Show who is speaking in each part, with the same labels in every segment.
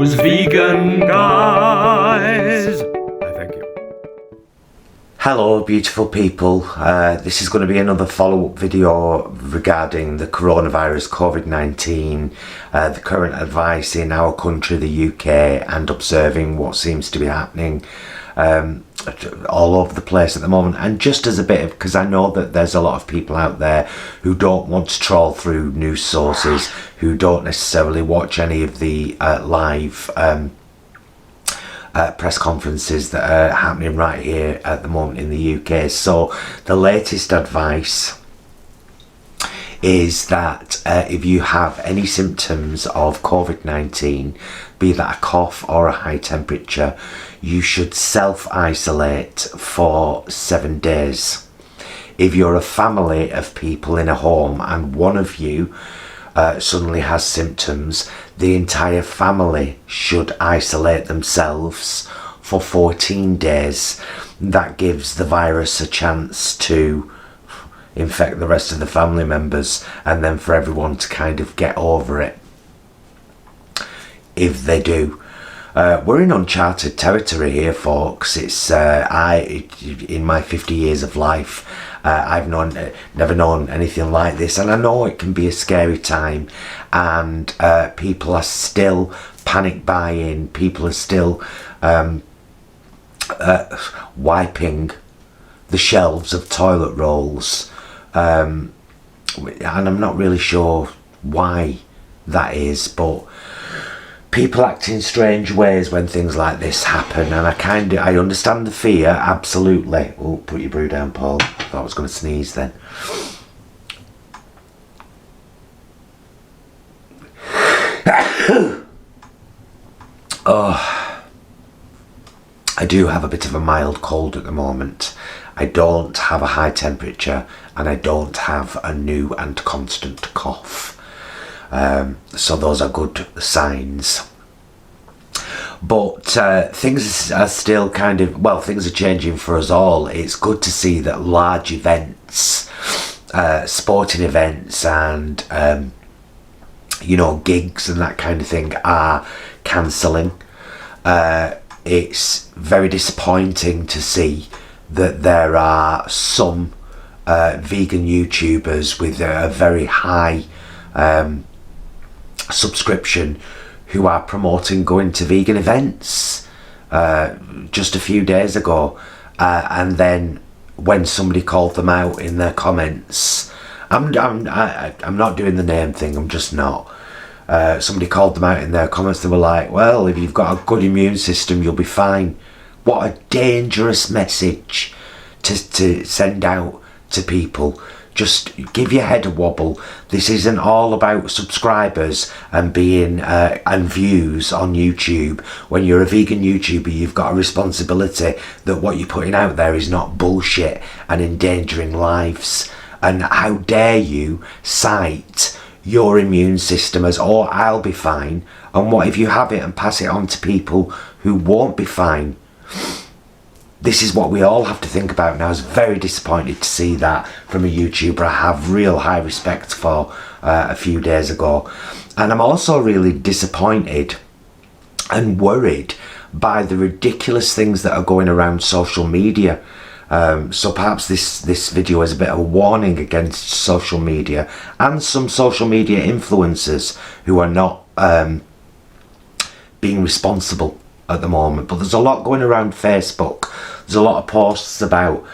Speaker 1: those vegan guys. Thank you.
Speaker 2: Hello beautiful people, this is going to be another follow-up video regarding the coronavirus COVID-19, the current advice in our country, the UK, and observing what seems to be happening all over the place at the moment. And just as a bit of, because I know that there's a lot of people out there who don't want to trawl through news sources, who don't necessarily watch any of the live press conferences that are happening right here at the moment in the UK. So the latest advice is that if you have any symptoms of COVID-19, be that a cough or a high temperature, you should self-isolate for 7 days. If you're a family of people in a home and one of you suddenly has symptoms, the entire family should isolate themselves for 14 days. That gives the virus a chance to infect the rest of the family members, and then for everyone to kind of get over it if they do. We're in uncharted territory here, folks. It's in my 50 years of life, I've never known anything like this, and I know it can be a scary time, and people are still panic buying, people are still wiping the shelves of toilet rolls, and I'm not really sure why that is, but people act in strange ways when things like this happen, and I understand the fear, absolutely. Oh, put your brew down, Paul. I thought I was going to sneeze then. Oh, I do have a bit of a mild cold at the moment. I don't have a high temperature, and I don't have a new and constant cough. So those are good signs. But things are still things are changing for us all. It's good to see that large events, sporting events and, gigs and that kind of thing are cancelling. It's very disappointing to see that there are some vegan YouTubers with a very high subscription who are promoting going to vegan events just a few days ago, and then when somebody called them out in their comments, I'm not doing the name thing, I'm just not. Somebody called them out in their comments. They were like, well, if you've got a good immune system, you'll be fine. What a dangerous message to send out to people. Just give your head a wobble. This isn't all about subscribers and being and views on YouTube. When you're a vegan YouTuber, you've got a responsibility that what you're putting out there is not bullshit and endangering lives. And how dare you cite your immune system as, oh, I'll be fine, and what if you have it and pass it on to people who won't be fine? This is what we all have to think about, and I was very disappointed to see that from a YouTuber I have real high respect for a few days ago. And I'm also really disappointed and worried by the ridiculous things that are going around social media. So perhaps this video is a bit of a warning against social media and some social media influencers who are not being responsible at the moment. But there's a lot going around Facebook. There's a lot of posts about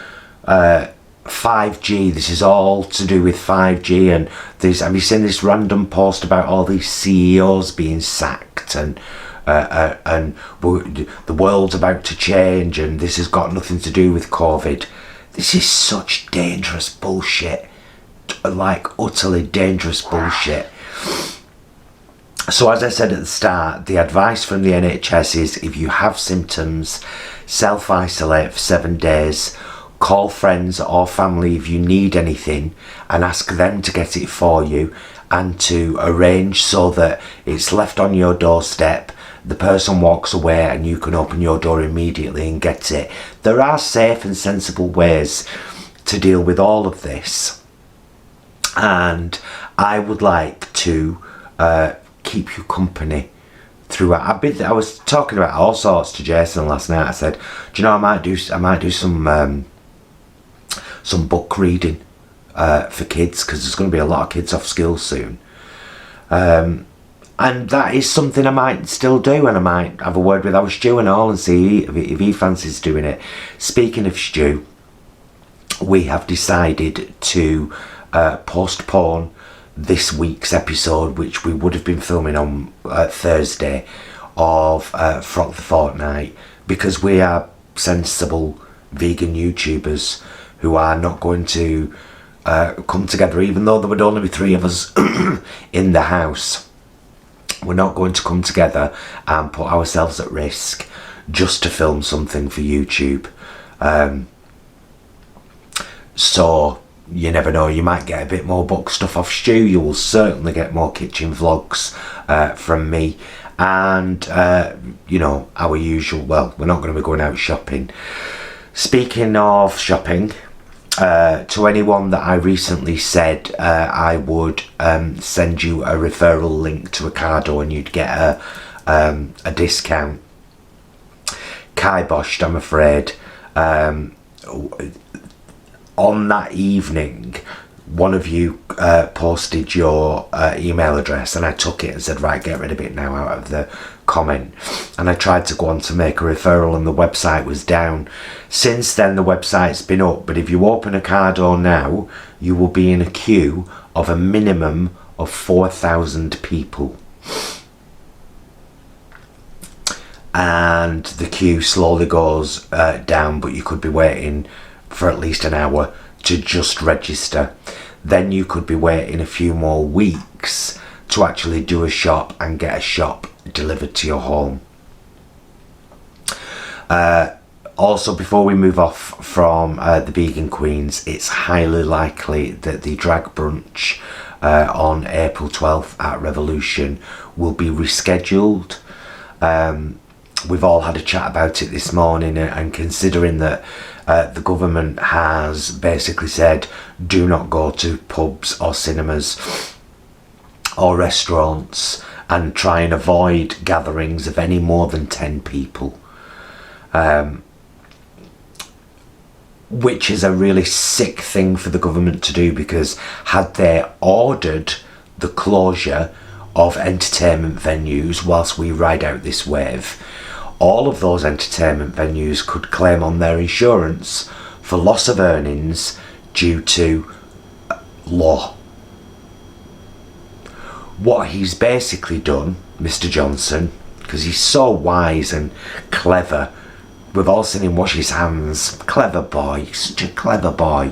Speaker 2: 5G. This is all to do with 5G, and have you seen this random post about all these CEOs being sacked, and the world's about to change, and this has got nothing to do with COVID. This is such dangerous bullshit, like utterly dangerous bullshit. So as I said at the start, the advice from the NHS is if you have symptoms, self-isolate for 7 days, call friends or family if you need anything and ask them to get it for you, and to arrange so that it's left on your doorstep, the person walks away and you can open your door immediately and get it. There are safe and sensible ways to deal with all of this, and I would like to keep you company throughout. I was talking about all sorts to Jason last night. I said, do you know, I might do some book reading for kids, because there's going to be a lot of kids off school soon. And that is something I might still do, and I might have a word with our Stu and all and see if he fancies doing it. Speaking of Stu, we have decided to postpone this week's episode, which we would have been filming on Thursday, of Frock the Fortnight, because we are sensible vegan YouTubers who are not going to come together, even though there would only be 3 of us in the house. We're not going to come together and put ourselves at risk just to film something for YouTube. So you never know, you might get a bit more book stuff off Stu. You will certainly get more kitchen vlogs from me, and you know, our usual, well, we're not going to be going out shopping. Speaking of shopping, to anyone that I recently said I would send you a referral link to Ocado and you'd get a discount, kiboshed, I'm afraid. On that evening, one of you posted your email address, and I took it and said, right, get rid of it now out of the comment. And I tried to go on to make a referral, and the website was down. Since then, the website's been up, but if you open Ocado now, you will be in a queue of a minimum of 4,000 people. And the queue slowly goes down, but you could be waiting for at least an hour to just register. Then you could be waiting a few more weeks to actually do a shop and get a shop delivered to your home. Also, before we move off from the Vegan Queens, it's highly likely that the drag brunch on April 12th at Revolution will be rescheduled. We've all had a chat about it this morning, and considering that the government has basically said do not go to pubs or cinemas or restaurants, and try and avoid gatherings of any more than 10 people, which is a really sick thing for the government to do, because had they ordered the closure of entertainment venues whilst we ride out this wave, all of those entertainment venues could claim on their insurance for loss of earnings due to law. What he's basically done, Mr. Johnson, because he's so wise and clever, we've all seen him wash his hands, clever boy, such a clever boy.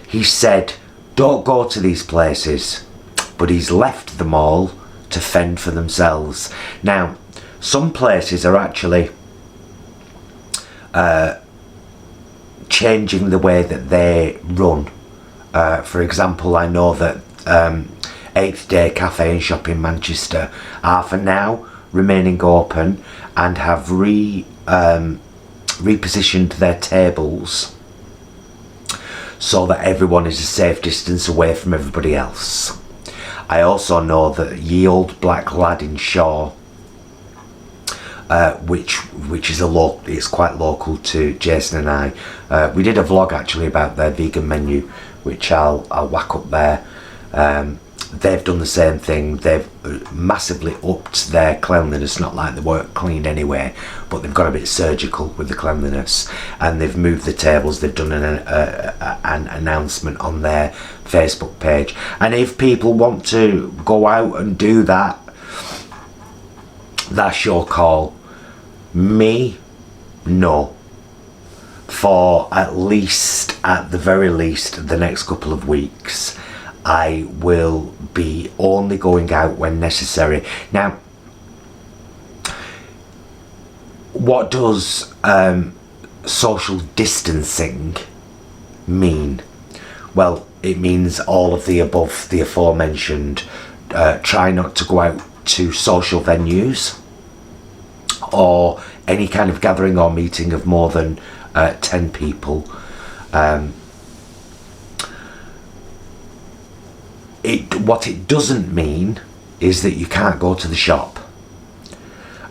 Speaker 2: He said, don't go to these places, but he's left them all to fend for themselves. Now, some places are actually changing the way that they run. For example, I know that 8th Day Cafe and Shop in Manchester are for now remaining open and have repositioned their tables so that everyone is a safe distance away from everybody else. I also know that Ye Old Black Lad in Shaw, which is it's quite local to Jason and I. We did a vlog actually about their vegan menu, which I'll whack up there. They've done the same thing. They've massively upped their cleanliness, not like they weren't clean anyway, but they've got a bit surgical with the cleanliness, and they've moved the tables. They've done an announcement on their Facebook page, and if people want to go out and do that, that's your call. Me, no. For at the very least, the next couple of weeks, I will be only going out when necessary. Now, what does social distancing mean? Well, it means all of the above, the aforementioned. Try not to go out to social venues or any kind of gathering or meeting of more than 10 people. What it doesn't mean is that you can't go to the shop.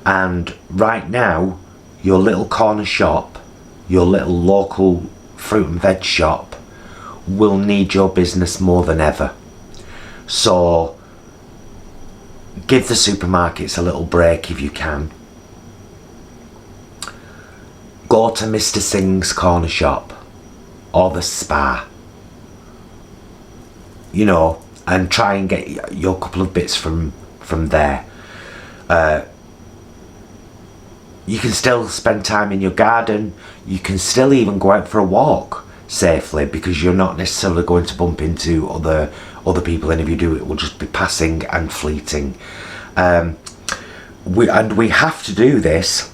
Speaker 2: And right now, your little corner shop, your little local fruit and veg shop will need your business more than ever. So give the supermarkets a little break if you can. Go to Mr. Singh's corner shop or the Spa, you know, and try and get your couple of bits from there. You can still spend time in your garden. You can still even go out for a walk safely, because you're not necessarily going to bump into other people, and if you do, it will just be passing and fleeting. We have to do this,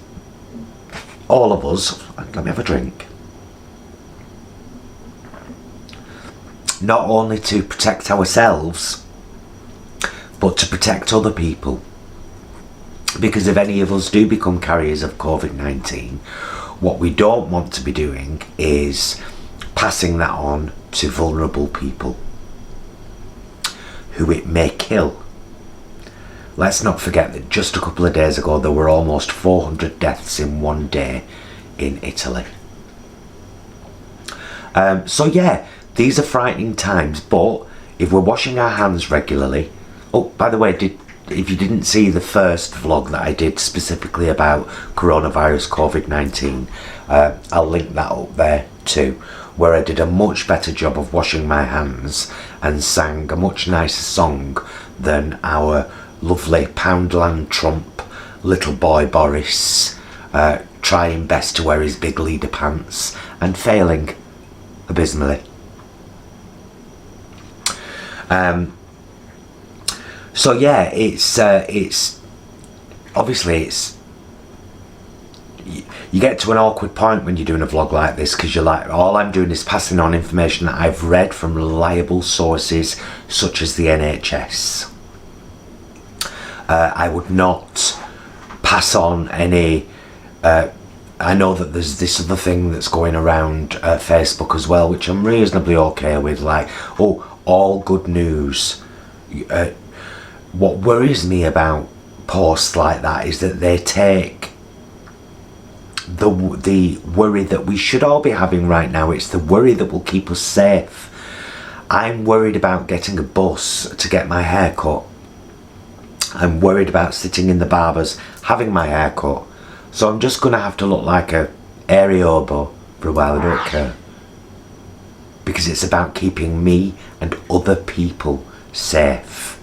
Speaker 2: all of us. Let me have a drink. Not only to protect ourselves, but to protect other people. Because if any of us do become carriers of Covid-19, what we don't want to be doing is passing that on to vulnerable people who it may kill. Let's not forget that just a couple of days ago there were almost 400 deaths in one day in Italy. So yeah, these are frightening times, but if we're washing our hands regularly... Oh, by the way, if you didn't see the first vlog that I did specifically about coronavirus Covid-19, I'll link that up there too, where I did a much better job of washing my hands and sang a much nicer song than our lovely Poundland Trump little boy Boris, trying best to wear his big leader pants and failing abysmally. So yeah, it's obviously you get to an awkward point when you're doing a vlog like this, because you're like, all I'm doing is passing on information that I've read from reliable sources such as the NHS. I would not pass on any... I know that there's this other thing that's going around Facebook as well, which I'm reasonably okay with, like, oh, all good news. What worries me about posts like that is that they take the worry that we should all be having right now. It's the worry that will keep us safe. I'm worried about getting a bus to get my hair cut. I'm worried about sitting in the barber's having my hair cut. So I'm just going to have to look like a airy oboe for a while. I don't care. Because it's about keeping me and other people safe.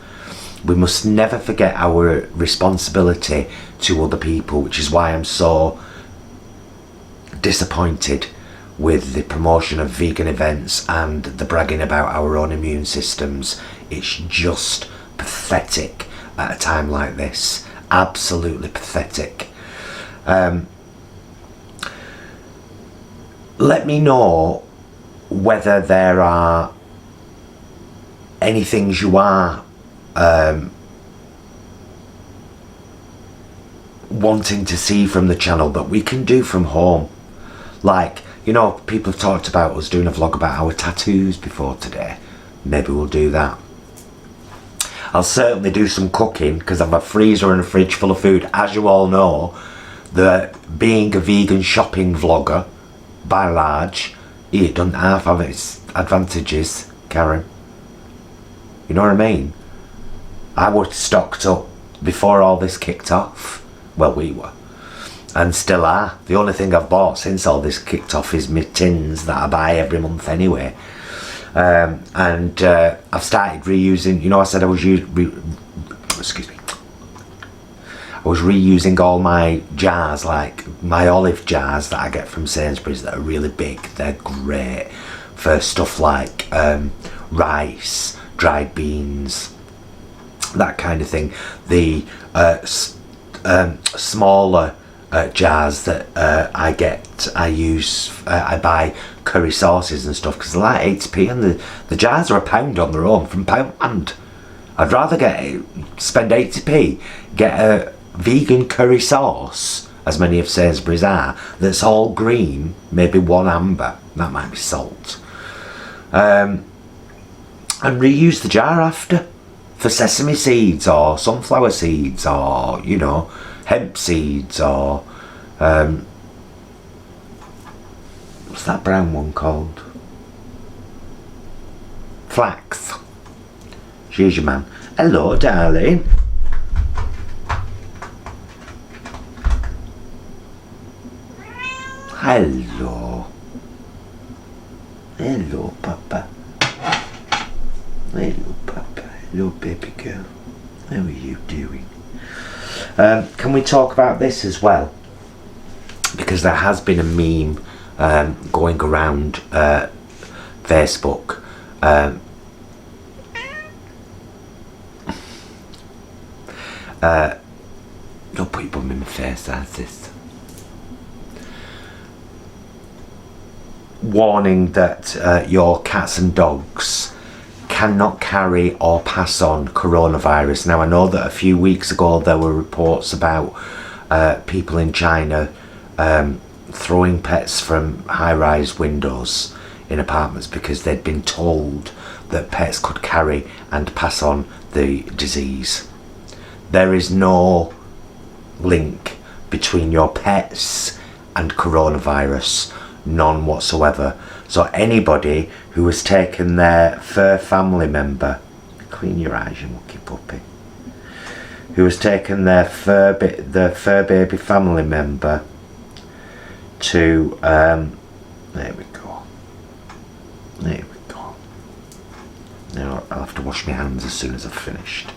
Speaker 2: We must never forget our responsibility to other people, which is why I'm so disappointed with the promotion of vegan events and the bragging about our own immune systems. It's just pathetic at a time like this. Absolutely pathetic. Let me know whether there are any things you are wanting to see from the channel that we can do from home. Like, you know, people have talked about us doing a vlog about our tattoos before today. Maybe we'll do that. I'll certainly do some cooking, because I have a freezer and a fridge full of food. As you all know, being a vegan shopping vlogger, by and large, it doesn't have its advantages, Karen. You know what I mean? I was stocked up before all this kicked off. Well, we were. And still are. The only thing I've bought since all this kicked off is my tins that I buy every month anyway. I've started reusing, you know, I said I was I was reusing all my jars, like my olive jars that I get from Sainsbury's that are really big. They're great for stuff like rice, dried beans, that kind of thing. The smaller jars that I buy curry sauces and stuff, because they're like 80p, and the jars are £1 on their own from Poundland. I'd rather spend 80p, get a vegan curry sauce, as many of Sainsbury's are, that's all green, maybe one amber, that might be salt, and reuse the jar after for sesame seeds or sunflower seeds, or, you know, hemp seeds, or what's that brown one called? Flax. She's your man. Hello, darling. Hello. Hello, Papa. Hello, Papa. Hello, baby girl. How are you doing? Can we talk about this as well? Because there has been a meme going around Facebook. Don't put your bum in my face, that's this. Warning that your cats and dogs cannot carry or pass on coronavirus. Now, I know that a few weeks ago there were reports about people in China throwing pets from high-rise windows in apartments because they'd been told that pets could carry and pass on the disease. There is no link between your pets and coronavirus, none whatsoever. So anybody who has taken their fur family member, clean your eyes, you mucky puppy, who has taken their fur baby family member to there we go. Now I'll have to wash my hands as soon as I've finished.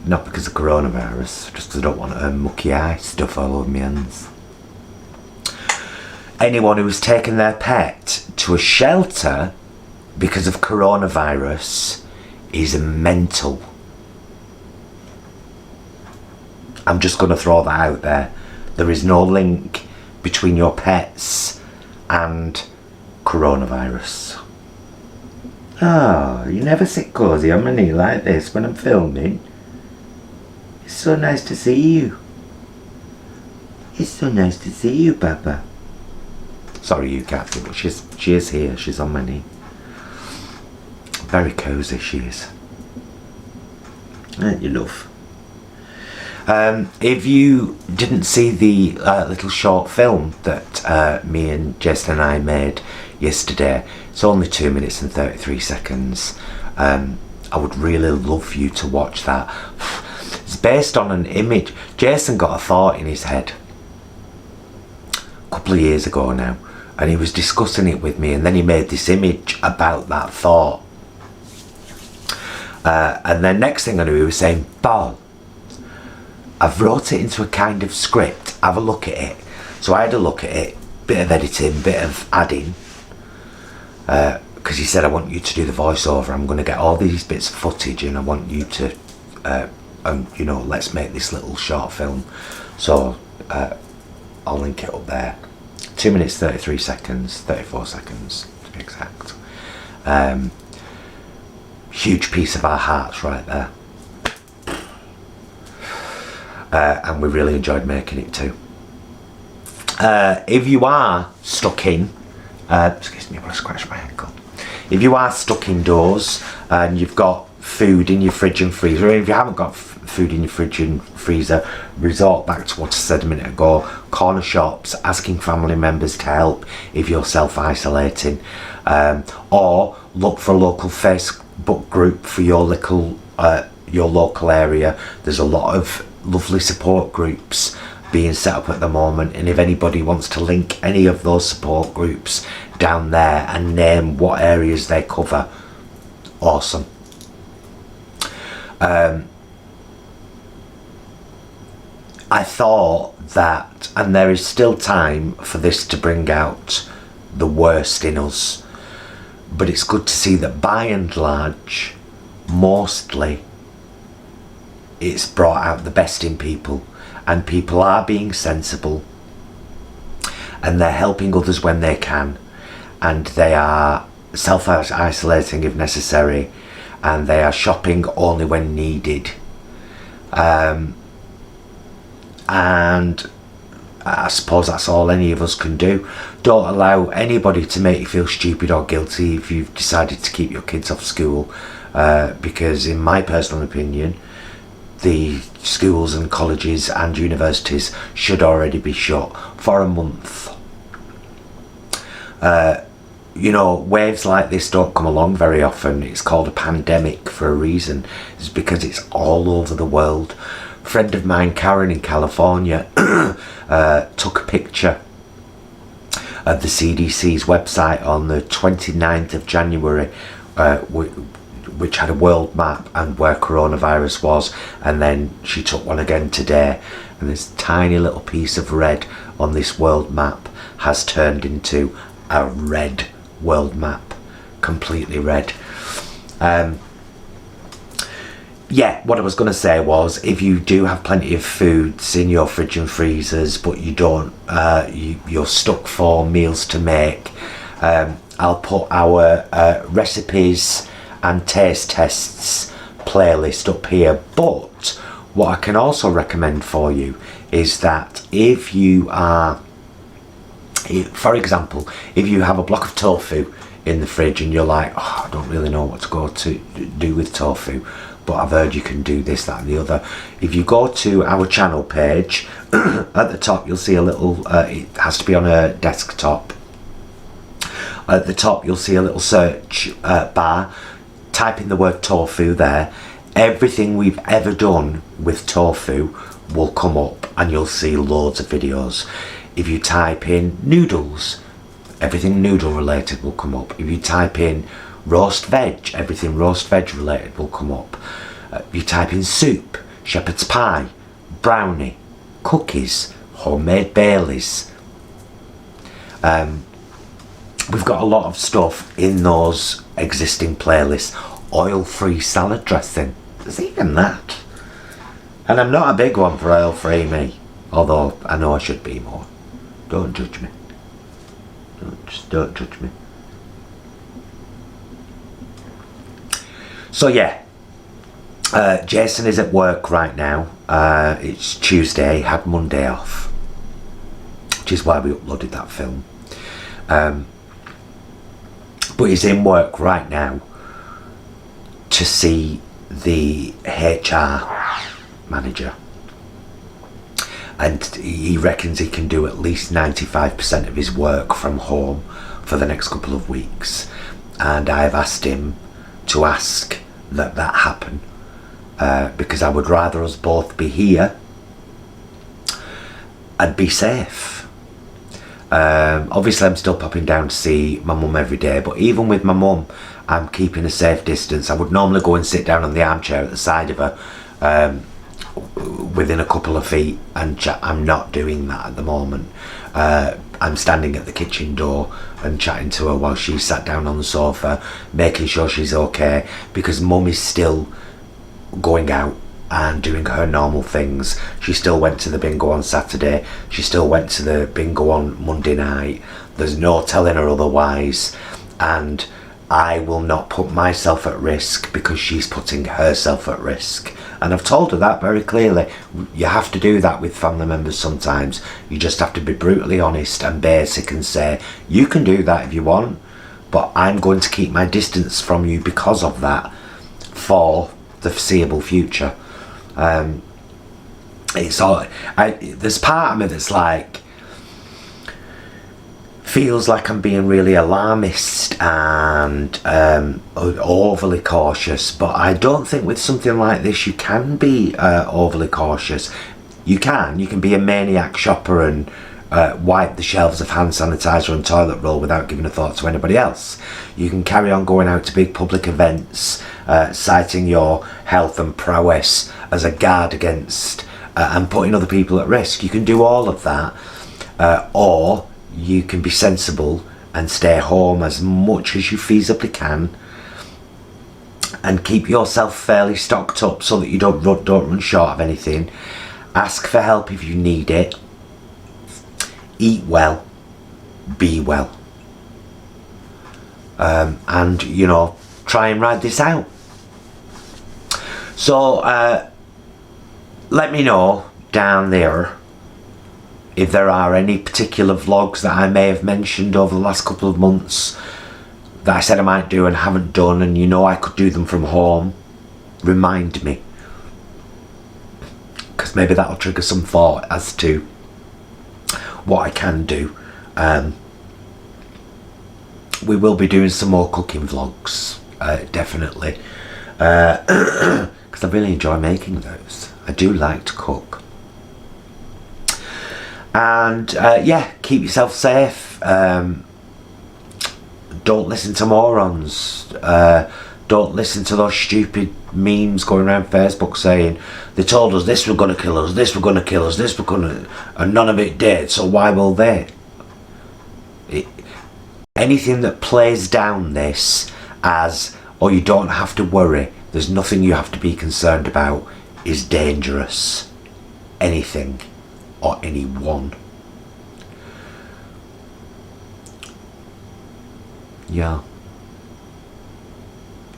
Speaker 2: Not because of coronavirus, just because I don't want mucky eye stuff all over my hands. Anyone who has taken their pet to a shelter because of coronavirus is mental. I'm just going to throw that out there. There is no link between your pets and coronavirus. Oh, you never sit cosy on my knee like this when I'm filming. It's so nice to see you. It's so nice to see you, Papa. Sorry, you Kathy, but she is here. She's on my knee. Very cosy she is. Aren't you, love? If you didn't see the little short film that me and Jason and I made yesterday, it's only 2 minutes and 33 seconds. I would really love for you to watch that. It's based on an image. Jason got a thought in his head a couple of years ago now, and he was discussing it with me, and then he made this image about that thought. And then next thing I knew, he was saying, Paul, I've wrote it into a kind of script, have a look at it. So I had a look at it, bit of editing, bit of adding, because he said, I want you to do the voiceover. I'm going to get all these bits of footage and I want you to, you know, let's make this little short film. So I'll link it up there. 2 minutes 33 seconds, 34 seconds to be exact. Huge piece of our hearts right there. And we really enjoyed making it too. If you are stuck in, excuse me, I'm going to scratch my ankle. If you are stuck indoors and you've got food in your fridge and freezer, or if you haven't got food in your fridge and freezer, resort back to what I said a minute ago. Corner shops, asking family members to help if you're self-isolating, or look for a local Facebook group for your local area. There's a lot of lovely support groups being set up at the moment, and if anybody wants to link any of those support groups down there and name what areas they cover, awesome. I thought that, and there is still time for this to bring out the worst in us, but it's good to see that by and large, mostly, it's brought out the best in people, and people are being sensible, and they're helping others when they can, and they are self-isolating if necessary, and they are shopping only when needed. And I suppose that's all any of us can do. Don't allow anybody to make you feel stupid or guilty if you've decided to keep your kids off school, because in my personal opinion, the schools and colleges and universities should already be shut for a month. You know, waves like this don't come along very often. It's called a pandemic for a reason. It's because it's all over the world. A friend of mine, Karen in California, took a picture of the CDC's website on the 29th of January, which had a world map and where coronavirus was, and then she took one again today, and this tiny little piece of red on this world map has turned into a red world map, completely red. Yeah, what I was going to say was, if you do have plenty of foods in your fridge and freezers, but you don't, you're stuck for meals to make, I'll put our recipes and taste tests playlist up here. But what I can also recommend for you is that if you are, for example, if you have a block of tofu in the fridge and you're like, oh, I don't really know what to do with tofu, but I've heard you can do this, that and the other. If you go to our channel page, at the top you'll see a little, it has to be on a desktop. At the top you'll see a little search bar. Type in the word tofu there. Everything we've ever done with tofu will come up and you'll see loads of videos. If you type in noodles, everything noodle related will come up. If you type in roast veg, everything roast veg related will come up. If you type in soup, shepherd's pie, brownie, cookies, homemade Baileys. We've got a lot of stuff in those existing playlists. Oil-free salad dressing, there's even that. And I'm not a big one for oil-free, me, although I know I should be more. Don't judge me. Just don't judge me. So yeah, Jason is at work right now. It's Tuesday, had Monday off, which is why we uploaded that film. But he's in work right now to see the HR manager, and he reckons he can do at least 95% of his work from home for the next couple of weeks, and I've asked him to ask that happen, because I would rather us both be here and be safe. Obviously I'm still popping down to see my mum every day, but even with my mum I'm keeping a safe distance. I would normally go and sit down on the armchair at the side of her, within a couple of feet, and chat. I'm not doing that at the moment. I'm standing at the kitchen door and chatting to her while she's sat down on the sofa, making sure she's okay, because mum is still going out and doing her normal things. She still went to the bingo on Saturday, she still went to the bingo on Monday night. There's no telling her otherwise, and I will not put myself at risk because she's putting herself at risk. And I've told her that very clearly. You have to do that with family members sometimes. You just have to be brutally honest and basic and say, you can do that if you want, but I'm going to keep my distance from you because of that for the foreseeable future. It's all, there's part of me that's like, feels like I'm being really alarmist and overly cautious, but I don't think with something like this you can be overly cautious. You can be a maniac shopper and wipe the shelves of hand sanitizer and toilet roll without giving a thought to anybody else. You can carry on going out to big public events, citing your health and prowess as a guard against and putting other people at risk. You can do all of that, or you can be sensible and stay home as much as you feasibly can and keep yourself fairly stocked up so that you don't run short of anything. Ask for help if you need it. Eat well, be well, and you know, try and ride this out. So let me know down there if there are any particular vlogs that I may have mentioned over the last couple of months that I said I might do and haven't done, and you know I could do them from home. Remind me. because maybe that'll trigger some thought as to what I can do. We will be doing some more cooking vlogs, definitely, because I really enjoy making those. I do like to cook. And yeah, keep yourself safe. Don't listen to morons. Don't listen to those stupid memes going around Facebook saying they told us this was going to kill us, this was going to kill us, this was going to, and none of it did, so why will they? Anything that plays down this as, oh, you don't have to worry, there's nothing you have to be concerned about, is dangerous. Anything or anyone. Yeah.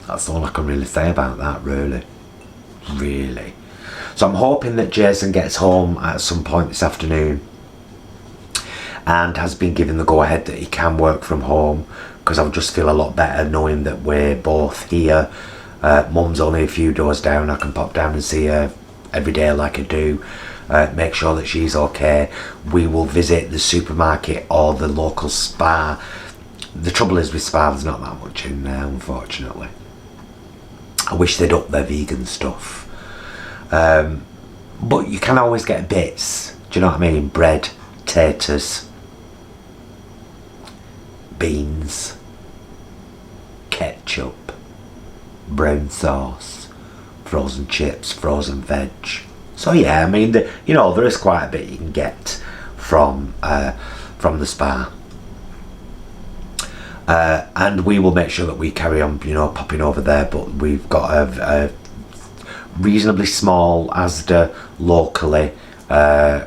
Speaker 2: That's all I can really say about that, really. Really. So I'm hoping that Jason gets home at some point this afternoon and has been given the go-ahead that he can work from home, because I'll just feel a lot better knowing that we're both here. Mum's only a few doors down. I can pop down and see her every day like I do. Make sure that she's okay. We will visit the supermarket or the local spa. The trouble is with spa, there's not that much in there, unfortunately. I wish they'd up their vegan stuff. But you can always get bits. Do you know what I mean? Bread, taters, beans, ketchup, brown sauce, frozen chips, frozen veg. So yeah, I mean, you know, there is quite a bit you can get from the spa. And we will make sure that we carry on, you know, popping over there, but we've got a reasonably small Asda locally.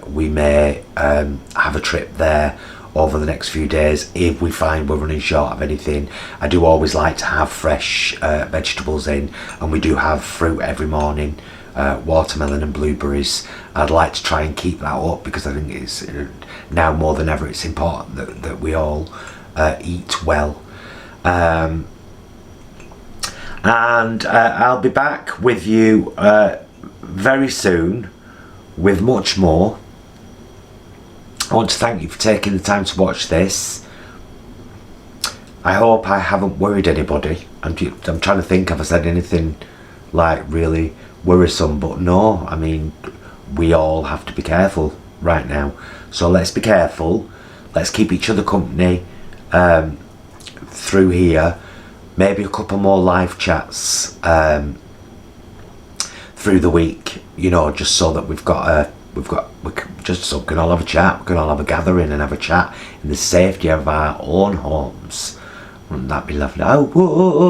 Speaker 2: We may have a trip there over the next few days if we find we're running short of anything. I do always like to have fresh vegetables in, and we do have fruit every morning, watermelon and blueberries. I'd like to try and keep that up, because I think it's now more than ever it's important that we all eat well. And I'll be back with you very soon with much more. I want to thank you for taking the time to watch this. I hope I haven't worried anybody. I'm trying to think if I said anything like really worrisome, but no, I mean, we all have to be careful right now. So let's be careful. Let's keep each other company through here. Maybe a couple more live chats through the week, you know, just so that we can all have a chat, we can all have a gathering and have a chat in the safety of our own homes. Wouldn't that be lovely? Oh,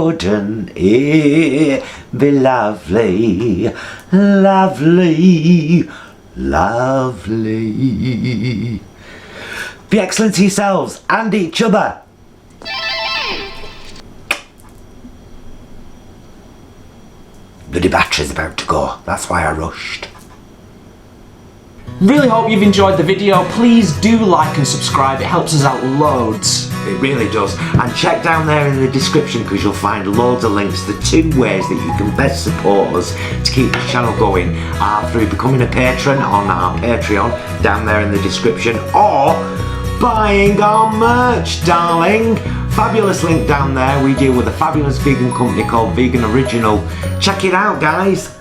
Speaker 2: wouldn't it be lovely, lovely, lovely? Be excellent to yourselves and each other. The battery's about to go, that's why I rushed.
Speaker 3: Really hope you've enjoyed the video. Please do like and subscribe, it helps us out loads.
Speaker 2: It really does. And check down there in the description, because you'll find loads of links. The 2 ways that you can best support us to keep this channel going are through becoming a patron on our Patreon, down there in the description, or buying our merch, darling. Fabulous link down there. We deal with a fabulous vegan company called Vegan Original. Check it out, guys.